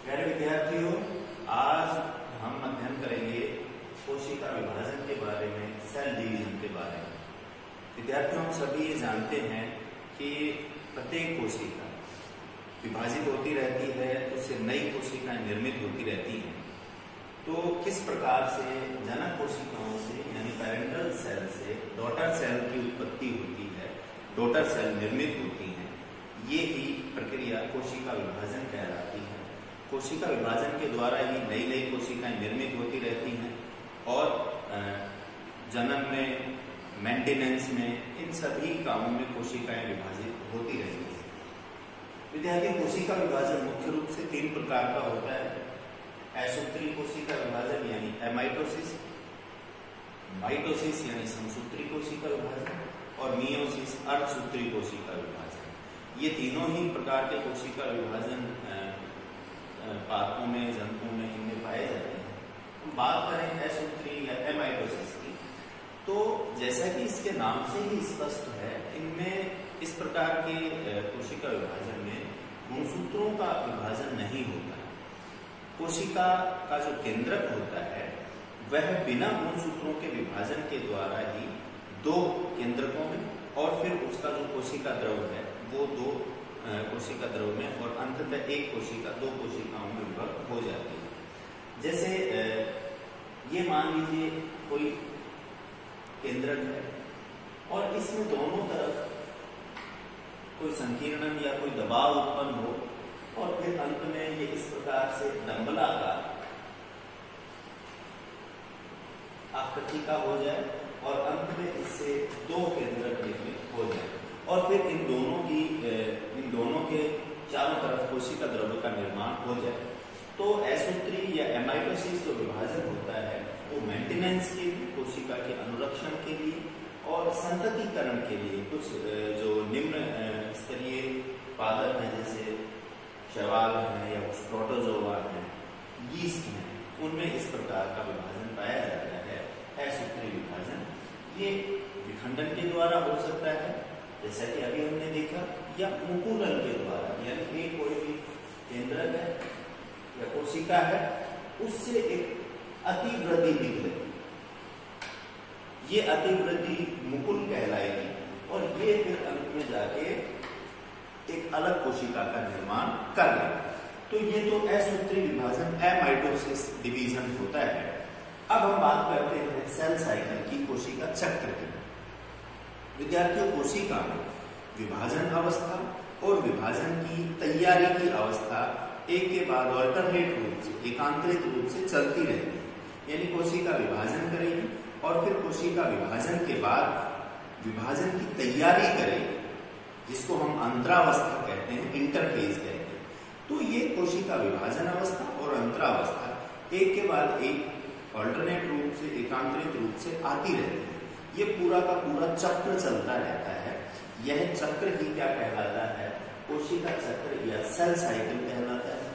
प्यारे विद्यार्थियों, आज हम अध्ययन करेंगे कोशिका विभाजन के बारे में, सेल डिवीजन के बारे में। विद्यार्थियों, हम सभी ये जानते हैं कि प्रत्येक कोशिका विभाजित होती रहती है, उससे नई कोशिकाएं निर्मित होती रहती हैं। तो किस प्रकार से जनक कोशिकाओं से यानी पेरेंटल सेल से डॉटर सेल की उत्पत्ति होती है, डॉटर सेल निर्मित होती हैं, ये ही प्रक्रिया कोशिका विभाजन कहलाती है। कोशिका विभाजन के द्वारा ही नई नई कोशिकाएं निर्मित होती रहती हैं और जन्म में, मेंटेनेंस में, इन सभी कामों में कोशिकाएं विभाजित होती रहती हैं। विद्यार्थी, कोशिका विभाजन मुख्य रूप से 3 प्रकार का होता है। असूत्री कोशिका विभाजन यानी एमाइटोसिस, माइटोसिस यानी समसूत्री कोशिका विभाजन और मियोसिस अर्धसूत्री कोशिका विभाजन। ये तीनों ही प्रकार के कोशिका विभाजन पादपों में, जंतुओं में इनमें पाए जाते हैं। हम बात करें असूत्री या एमाइटोसिस की, तो जैसा कि इसके नाम से ही स्पष्ट है, इनमें इस प्रकार के कोशिका विभाजन में गुणसूत्रों का विभाजन नहीं होता है। कोशिका का जो केंद्रक होता है वह बिना गुणसूत्रों के विभाजन के द्वारा ही 2 केंद्रकों में और फिर उसका जो कोशिका द्रव है वो 2 कोशिका द्रव में और अंततः एक कोशिका 2 कोशिकाओं में विभक्त हो जाती है। जैसे ये मान लीजिए कोई केंद्रक है और इसमें दोनों तरफ कोई संकीर्णन या कोई दबाव उत्पन्न हो और फिर अंत में ये इस प्रकार से डंबलाकार आकृति का हो जाए और अंत में इससे 2 केंद्रक निर्मित हो जाए और फिर इन दोनों के चारों तरफ कोशिका द्रव्य का निर्माण हो जाए। तो असूत्री या एमाइटोसिस जो विभाजन होता है वो मेंटेनेंस के लिए, कोशिका के अनुरक्षण के लिए और संततीकरण के लिए कुछ जो निम्न स्तरीय पादप हैं जैसे शैवाल है या कुछ प्रोटोजोआ है, यीस्ट है, उनमें इस प्रकार का विभाजन पाया जाता है, असूत्री विभाजन। ये विखंडन के द्वारा हो सकता है जैसा कि अभी हमने देखा, या मुकुलन के द्वारा, यानी एक कोई भी केंद्रक है या कोशिका है उससे एक अतिवृद्धि निकले, ये अतिवृद्धि मुकुल कहलाएगी और ये फिर अंत में जाके एक अलग कोशिका का निर्माण कर ले। तो ये तो असूत्री विभाजन, एमाइटोसिस डिवीजन होता है। अब हम बात करते हैं सेल साइकिल की, कोशिका चक्र की। विद्यार्थियों, कोशिका में विभाजन अवस्था और विभाजन की तैयारी की अवस्था एक के बाद अल्टरनेट रूप से, एकांतरित रूप से चलती रहती है। यानी कोशिका विभाजन करेगी और फिर कोशिका विभाजन के बाद विभाजन की तैयारी करेगी, जिसको हम अंतरावस्था कहते हैं, इंटरफेज कहते हैं। तो ये कोशिका विभाजन अवस्था और अंतरावस्था एक के बाद एक अल्टरनेट रूप से, एकांतरित रूप से आती रहती है। ये पूरा का पूरा चक्र चलता रहता है। यह चक्र ही क्या कहलाता है? कोशिका चक्र या सेल साइकिल कहलाता है।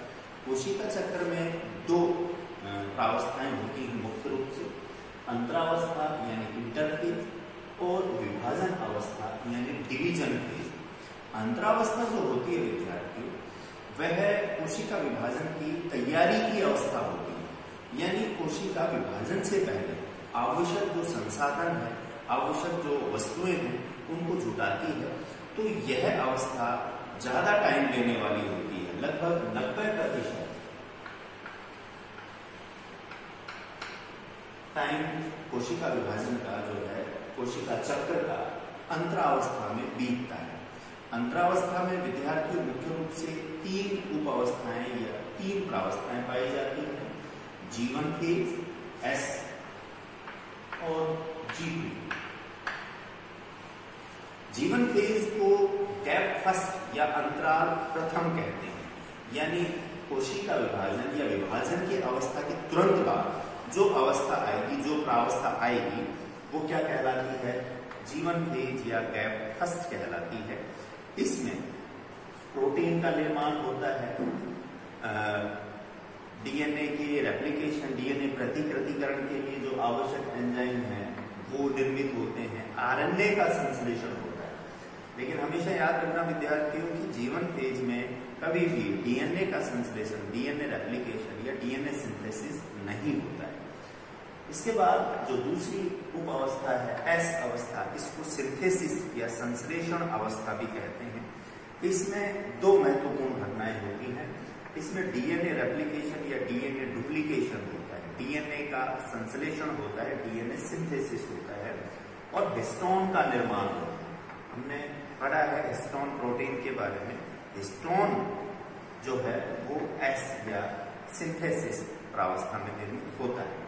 कोशिका चक्र में 2 प्रावस्थाएं होती हैं मुख्य रूप से, अंतरावस्था यानी इंटरफेज और विभाजन अवस्था यानी डिवीजन फेज। अंतरावस्था जो होती है विद्यार्थियों, वह कोशिका विभाजन की तैयारी की अवस्था होती है। यानी कोशिका विभाजन से पहले आवश्यक जो संसाधन है, आवश्यक जो वस्तुएं हैं, उनको जुटाती है। तो यह अवस्था ज्यादा टाइम लेने वाली होती है, लगभग 90% टाइम कोशिका विभाजन का जो है, कोशिका चक्र का अंतरावस्था में बीतता है। अंतरावस्था में विद्यार्थियों मुख्य रूप से 3 उप अवस्थाएं या 3 प्रावस्थाएं पाई जाती हैं। G1 फेज, S और G2। G1 फेज को गैप फर्स्ट या अंतराल प्रथम कहते हैं। यानी कोशिका विभाजन या विभाजन की अवस्था के तुरंत बाद जो अवस्था आएगी, जो प्रावस्था आएगी, वो क्या कहलाती है? G1 फेज या गैप फर्स्ट कहलाती है। इसमें प्रोटीन का निर्माण होता है, डीएनए के रेप्लिकेशन, डीएनए प्रतिकृतिकरण के लिए जो आवश्यक एंजाइम है वो निर्मित होते हैं, आरएनए का संश्लेषण होता है। लेकिन हमेशा याद रखना विद्यार्थियों कि G1 फेज में कभी भी डीएनए का संश्लेषण, डीएनए रेप्लिकेशन या डीएनए सिंथेसिस नहीं होता है। इसके बाद जो दूसरी उप अवस्था है एस अवस्था, इसको सिंथेसिस या संश्लेषण अवस्था भी कहते हैं। इसमें दो महत्वपूर्ण घटनाएं होती हैं। इसमें डीएनए रेप्लिकेशन या डीएनए डुप्लीकेशन होता है, डीएनए का संश्लेषण होता है, डीएनए सिंथेसिस होता है और हिस्टोन का निर्माण होता है। हमने पढ़ा है हिस्टोन प्रोटीन के बारे में। हिस्टोन जो है वो एस या सिंथेसिस प्रावस्था में निर्मित होता है।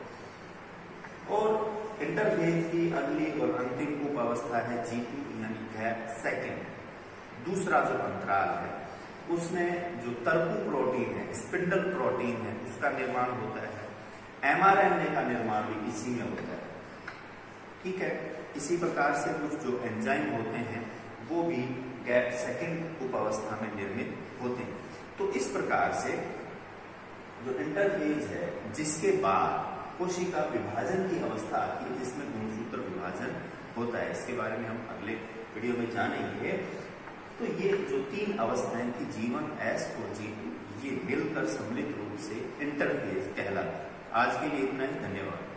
और इंटरफेज की अगली और अंतिम उप अवस्था है G2 यानी गैप सेकेंड। दूसरा जो अंतराल है उसमें जो तरकु प्रोटीन है, स्पिंडल प्रोटीन है, उसका निर्माण होता है। एमआरएनए का निर्माण भी इसी में होता है। ठीक है, इसी प्रकार से कुछ जो एंजाइम होते हैं वो भी गैप सेकेंड उप अवस्था में निर्मित होते हैं। तो इस प्रकार से जो इंटरफेज है जिसके बाद कोशिका विभाजन की अवस्था आती है, जिसमें गुणसूत्र विभाजन होता है, इसके बारे में हम अगले वीडियो में जानेंगे। तो ये जो तीन अवस्थाएं थी G1, S और G2, ये मिलकर सम्मिलित रूप से इंटरफेज कहलाता है। आज के लिए इतना ही, धन्यवाद।